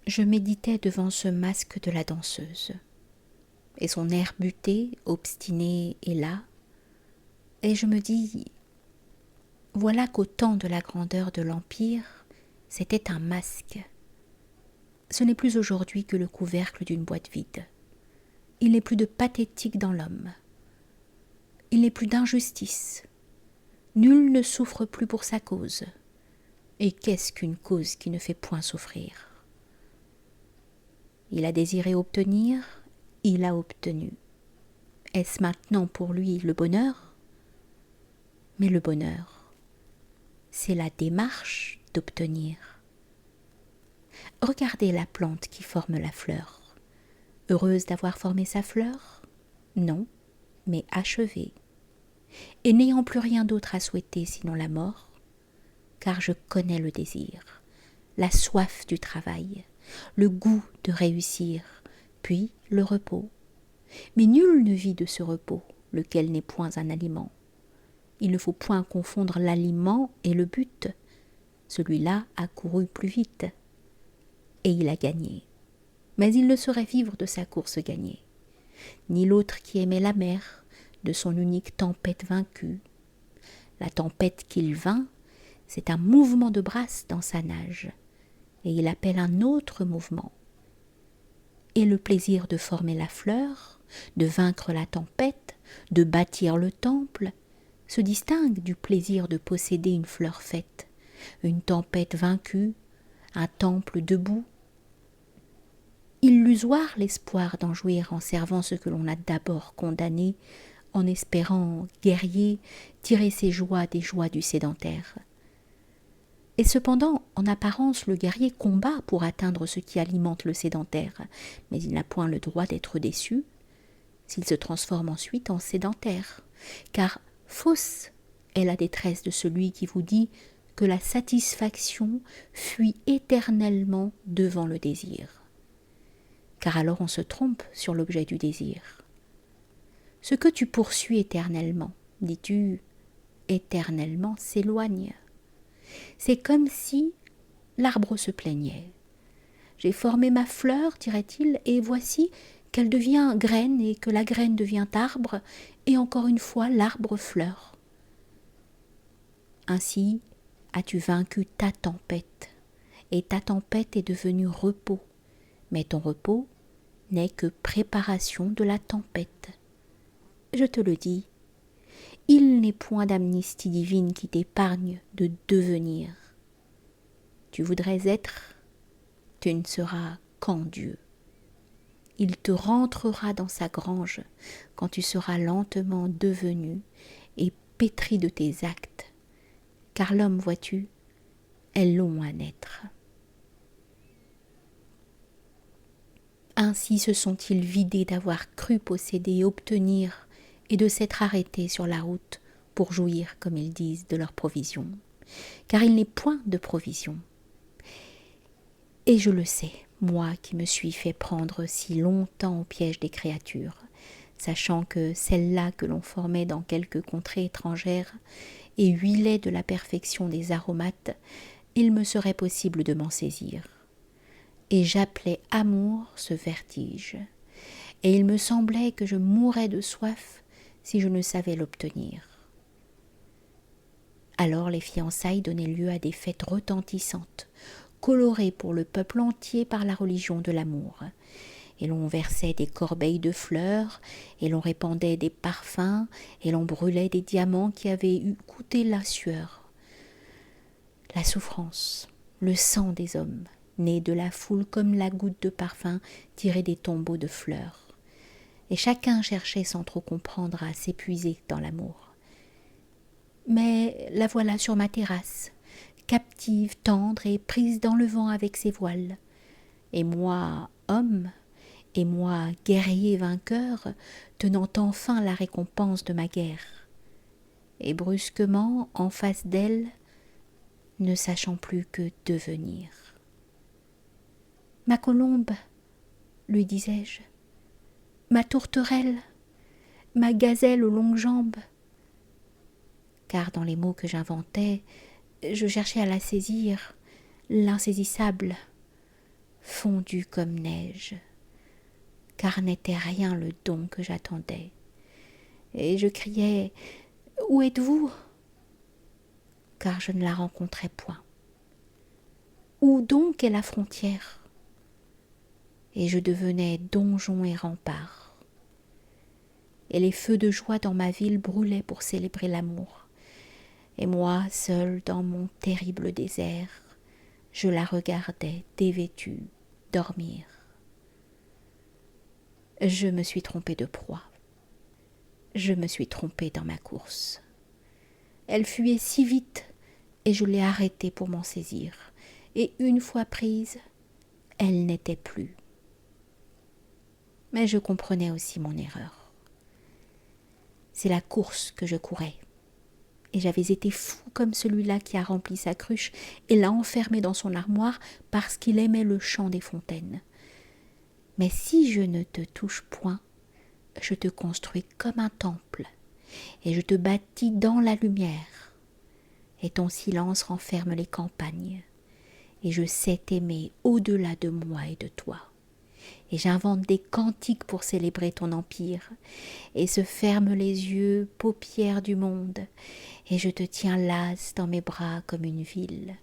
Je méditais devant ce masque de la danseuse, et son air buté, obstiné est là, et je me dis, voilà qu'au temps de la grandeur de l'Empire, c'était un masque. Ce n'est plus aujourd'hui que le couvercle d'une boîte vide. Il n'est plus de pathétique dans l'homme. Il n'est plus d'injustice. Nul ne souffre plus pour sa cause. Et qu'est-ce qu'une cause qui ne fait point souffrir? Il a désiré obtenir, il a obtenu. Est-ce maintenant pour lui le bonheur? Mais le bonheur, c'est la démarche d'obtenir. Regardez la plante qui forme la fleur. Heureuse d'avoir formé sa fleur? Non, mais achevée. Et n'ayant plus rien d'autre à souhaiter sinon la mort, car je connais le désir, la soif du travail, le goût de réussir, puis le repos. Mais nul ne vit de ce repos, lequel n'est point un aliment. Il ne faut point confondre l'aliment et le but. Celui-là a couru plus vite, et il a gagné. Mais il ne saurait vivre de sa course gagnée, ni l'autre qui aimait la mer, de son unique tempête vaincue. La tempête qu'il vainc, c'est un mouvement de brasse dans sa nage, et il appelle un autre mouvement. Et le plaisir de former la fleur, de vaincre la tempête, de bâtir le temple, se distingue du plaisir de posséder une fleur faite, une tempête vaincue, un temple debout. Illusoire l'espoir d'en jouir en servant ce que l'on a d'abord condamné, en espérant, guerrier, tirer ses joies des joies du sédentaire. Et cependant, en apparence, le guerrier combat pour atteindre ce qui alimente le sédentaire, mais il n'a point le droit d'être déçu s'il se transforme ensuite en sédentaire, car fausse est la détresse de celui qui vous dit que la satisfaction fuit éternellement devant le désir. Car alors on se trompe sur l'objet du désir. Ce que tu poursuis éternellement, dis-tu, éternellement s'éloigne. C'est comme si l'arbre se plaignait. J'ai formé ma fleur, dirait-il, et voici qu'elle devient graine et que la graine devient arbre, et encore une fois l'arbre fleur. Ainsi as-tu vaincu ta tempête, et ta tempête est devenue repos, mais ton repos n'est que préparation de la tempête. Je te le dis, il n'est point d'amnistie divine qui t'épargne de devenir. Tu voudrais être, tu ne seras qu'en Dieu. Il te rentrera dans sa grange quand tu seras lentement devenu et pétri de tes actes, car l'homme, vois-tu, est long à naître. Ainsi se sont-ils vidés d'avoir cru posséder et obtenir, et de s'être arrêtés sur la route pour jouir, comme ils disent, de leurs provisions, car il n'est point de provisions. Et je le sais, moi qui me suis fait prendre si longtemps au piège des créatures, sachant que celle-là que l'on formait dans quelque contrée étrangère et huilait de la perfection des aromates, il me serait possible de m'en saisir. Et j'appelais amour ce vertige, et il me semblait que je mourrais de soif si je ne savais l'obtenir. Alors les fiançailles donnaient lieu à des fêtes retentissantes, colorées pour le peuple entier par la religion de l'amour, et l'on versait des corbeilles de fleurs, et l'on répandait des parfums, et l'on brûlait des diamants qui avaient coûté la sueur, la souffrance, le sang des hommes, nés de la foule comme la goutte de parfum tirée des tombeaux de fleurs. Et chacun cherchait sans trop comprendre à s'épuiser dans l'amour. Mais la voilà sur ma terrasse, captive, tendre et prise dans le vent avec ses voiles. Et moi, homme, et moi, guerrier vainqueur, tenant enfin la récompense de ma guerre. Et brusquement, en face d'elle, ne sachant plus que devenir. « Ma colombe, lui disais-je, ma tourterelle, ma gazelle aux longues jambes. » Car dans les mots que j'inventais, je cherchais à la saisir, l'insaisissable. fondu comme neige, car n'était rien le don que j'attendais. Et je criais « Où êtes-vous » car je ne la rencontrais point. Où donc est la frontière? Et je devenais donjon et rempart. Et les feux de joie dans ma ville brûlaient pour célébrer l'amour. Et moi, seul dans mon terrible désert, je la regardais dévêtue, dormir. Je me suis trompée de proie. Je me suis trompée dans ma course. Elle fuyait si vite et je l'ai arrêtée pour m'en saisir. Et une fois prise, elle n'était plus. Mais je comprenais aussi mon erreur. C'est la course que je courais. Et j'avais été fou comme celui-là qui a rempli sa cruche et l'a enfermée dans son armoire parce qu'il aimait le chant des fontaines. Mais si je ne te touche point, je te construis comme un temple, et je te bâtis dans la lumière, et ton silence renferme les campagnes, et je sais t'aimer au-delà de moi et de toi. Et j'invente des cantiques pour célébrer ton empire, et se ferme les yeux, paupières du monde, et je te tiens lasse dans mes bras comme une ville.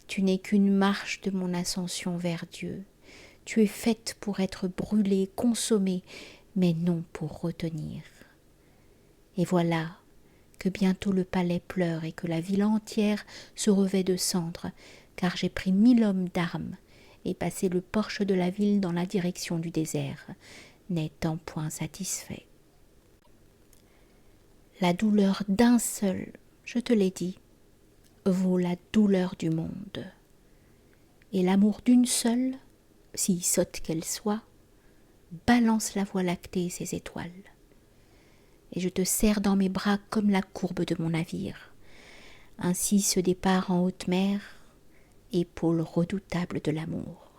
Tu n'es qu'une marche de mon ascension vers Dieu. Tu es faite pour être brûlée, consommée, mais non pour retenir. Et voilà que bientôt le palais pleure et que la ville entière se revêt de cendres, car j'ai pris 1000 hommes d'armes et passé le porche de la ville dans la direction du désert, n'étant point satisfait. La douleur d'un seul, je te l'ai dit, vaut la douleur du monde. Et l'amour d'une seule, si sotte qu'elle soit, balance la voie lactée et ses étoiles. Et je te serre dans mes bras comme la courbe de mon navire. Ainsi ce départ en haute mer, épaule redoutable de l'amour.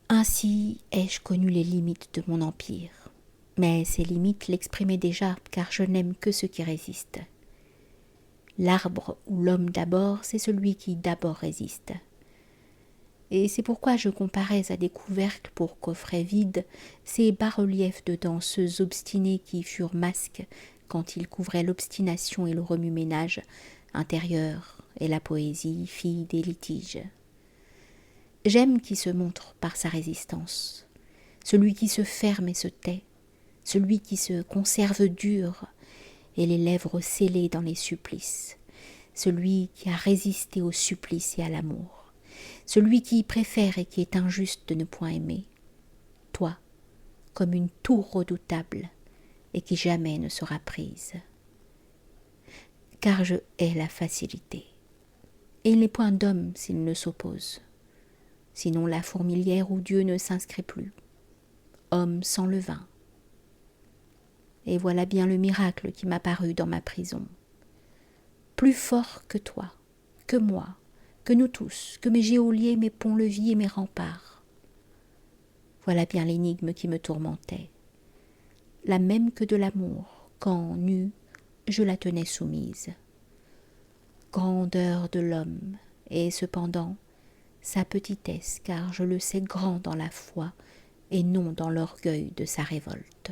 Ainsi ai-je connu les limites de mon empire. Mais ces limites l'exprimaient déjà, car je n'aime que ceux qui résistent. L'arbre ou l'homme d'abord, c'est celui qui d'abord résiste. Et c'est pourquoi je comparais à des couvercles pour coffrets vides ces bas-reliefs de danseuses obstinées qui furent masques quand ils couvraient l'obstination et le remue-ménage intérieur et la poésie, fille des litiges. J'aime qui se montre par sa résistance, celui qui se ferme et se tait, celui qui se conserve dur et les lèvres scellées dans les supplices, celui qui a résisté au supplice et à l'amour, celui qui préfère et qui est injuste de ne point aimer, toi, comme une tour redoutable et qui jamais ne sera prise. Car je hais la facilité, et il n'est point d'homme s'il ne s'oppose, sinon la fourmilière où Dieu ne s'inscrit plus, homme sans levain. Et voilà bien le miracle qui m'apparut dans ma prison. Plus fort que toi, que moi, que nous tous, que mes geôliers, mes ponts-levis et mes remparts. Voilà bien l'énigme qui me tourmentait, la même que de l'amour, quand, nue, je la tenais soumise. Grandeur de l'homme, et cependant sa petitesse, car je le sais grand dans la foi et non dans l'orgueil de sa révolte.